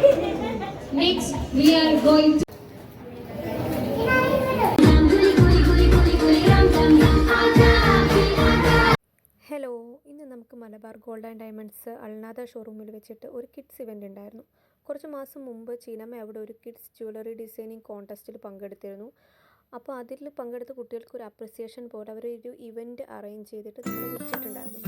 Next, we are going to. Hello, ഇന്ന് നമുക്ക് Malabar gold and diamonds അൾനാദ ഷോറൂമിൽ വെച്ചിട്ട് ഒരു കിഡ്സ് ഇവൻ്റ് ഉണ്ടായിരുന്നു. കുറച്ച് മാസം മുമ്പ് ചീനമ്മ അവിടെ ഒരു കിഡ്സ് ജ്വല്ലറി ഡിസൈനിങ് കോൺടെസ്റ്റിൽ പങ്കെടുത്തിരുന്നു. അപ്പോൾ അതിൽ പങ്കെടുത്ത കുട്ടികൾക്ക് ഒരു അപ്രിസിയേഷൻ പോലെ അവരൊരു ഇവൻ്റ് അറേഞ്ച് ചെയ്തിട്ട് നമ്മൾ വെച്ചിട്ടുണ്ടായിരുന്നു.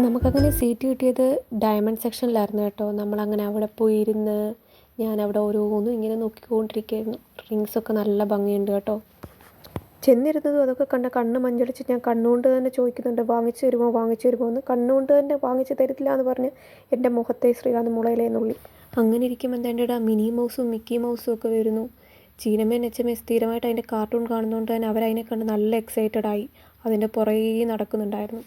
നമുക്കങ്ങനെ സീറ്റ് കിട്ടിയത് ഡയമണ്ട് സെക്ഷനിലായിരുന്നു കേട്ടോ. നമ്മളങ്ങനെ അവിടെ പോയി ഇരുന്ന് ഞാനവിടെ ഓരോന്നും ഇങ്ങനെ നോക്കിക്കൊണ്ടിരിക്കുകയായിരുന്നു. റിങ്സൊക്കെ നല്ല ഭംഗിയുണ്ട് കേട്ടോ. ചെന്നിരുന്നതും അതൊക്കെ കണ്ട കണ്ണ് മഞ്ചളിച്ച് ഞാൻ കണ്ണുകൊണ്ട് തന്നെ ചോദിക്കുന്നുണ്ട്, വാങ്ങിച്ചു തരുമോ എന്ന്. കണ്ണുകൊണ്ട് തന്നെ വാങ്ങിച്ചു തരത്തില്ല എന്ന് പറഞ്ഞ് എൻ്റെ മുഖത്തെ ശ്രീകാന്ത് മുളയിലേന്നുള്ളി. അങ്ങനെ ഇരിക്കുമ്പോൾ എൻ്റെ മിനി മൗസും മിക്കി മൗസും ഒക്കെ വരുന്നു. ചീനമ്മയും നെച്ചമ്മയും സ്ഥിരമായിട്ട് അതിൻ്റെ കാർട്ടൂൺ കാണുന്നതുകൊണ്ട് തന്നെ അവരതിനെ കണ്ട് നല്ല എക്സൈറ്റഡ് ആയി അതിൻ്റെ പുറകെ നടക്കുന്നുണ്ടായിരുന്നു.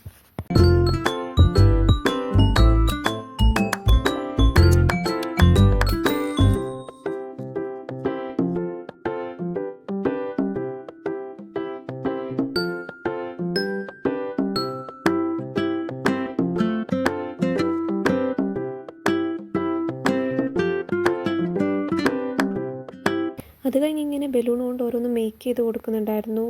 അത് കഴിഞ്ഞ് ഇങ്ങനെ ബലൂൺ കൊണ്ട് ഓരോന്ന് മേക്ക് ചെയ്ത് കൊടുക്കുന്നുണ്ടായിരുന്നു.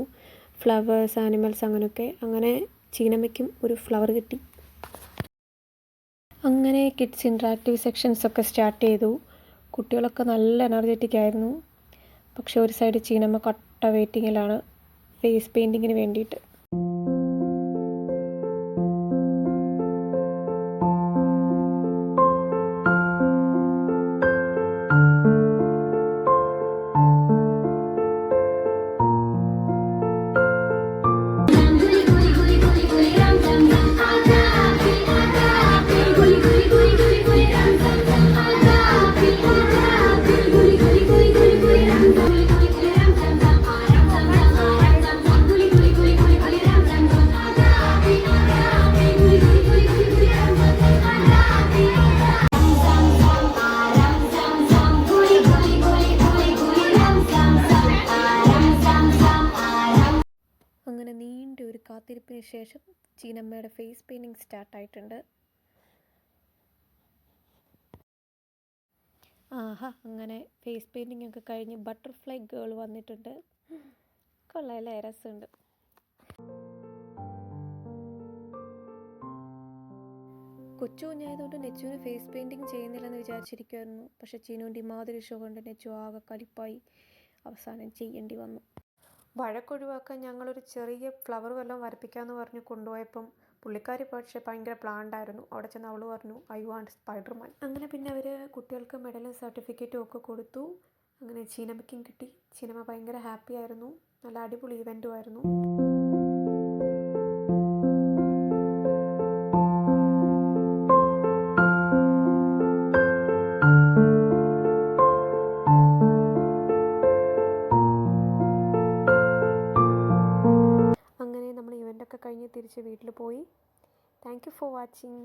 ഫ്ലവേഴ്സ്, ആനിമൽസ് അങ്ങനെയൊക്കെ. അങ്ങനെ ചീനമ്മയ്ക്കും ഒരു ഫ്ലവർ കിട്ടി. അങ്ങനെ കിഡ്സ് ഇൻട്രാക്റ്റീവ് സെക്ഷൻസൊക്കെ സ്റ്റാർട്ട് ചെയ്തു. കുട്ടികളൊക്കെ നല്ല എനർജറ്റിക് ആയിരുന്നു. പക്ഷേ ഒരു സൈഡ് ചീനമ്മ കട്ട വെയിറ്റിങ്ങിലാണ് ഫേസ് പെയിൻറ്റിങ്ങിന് വേണ്ടിയിട്ട്. അങ്ങനെ നീണ്ട ഒരു കാത്തിരിപ്പിന് ശേഷം ചീനമ്മയുടെ ഫേസ് പെയിൻറ്റിങ് സ്റ്റാർട്ടായിട്ടുണ്ട്. ആഹാ, അങ്ങനെ ഫേസ് പെയിൻറ്റിങ് ഒക്കെ കഴിഞ്ഞ് ബട്ടർഫ്ലൈ ഗേൾ വന്നിട്ടുണ്ട്. കൊള്ളാമല്ലേ, രസമുണ്ട്. കൊച്ചു കുഞ്ഞായതുകൊണ്ട് നെച്ചുവിന് ഫേസ് പെയിൻറ്റിങ് ചെയ്യുന്നില്ലെന്ന് വിചാരിച്ചിരിക്കുമായിരുന്നു. പക്ഷേ ചീനുവിൻ്റെ ഇമാതിരി ഷോ കൊണ്ട് നെച്ചു ആകെ കലിപ്പായി അവസാനം ചെയ്യേണ്ടി വന്നു. വഴക്കൊഴിവാക്കാൻ ഞങ്ങളൊരു ചെറിയ ഫ്ലവർ വല്ലതും വരപ്പിക്കാമെന്ന് പറഞ്ഞ് കൊണ്ടുപോയപ്പം പുള്ളിക്കാരി പക്ഷേ ഭയങ്കര പ്ലാൻഡായിരുന്നു. അവിടെ ചെന്ന് അവൾ പറഞ്ഞു, ഐ വാണ്ട് സ്പൈഡർമാൻ. അങ്ങനെ പിന്നെ അവർ കുട്ടികൾക്ക് മെഡലും സർട്ടിഫിക്കറ്റും ഒക്കെ കൊടുത്തു. അങ്ങനെ ചീനമ്മയ്ക്കും കിട്ടി. ചീനമ്മ ഭയങ്കര ഹാപ്പി ആയിരുന്നു. നല്ല അടിപൊളി ഇവൻറ്റും ആയിരുന്നു. അങ്ങനെ നമ്മൾ ഇവൻ്റൊക്കെ കഴിഞ്ഞ് തിരിച്ച് വീട്ടിൽ പോയി. Thank you for watching.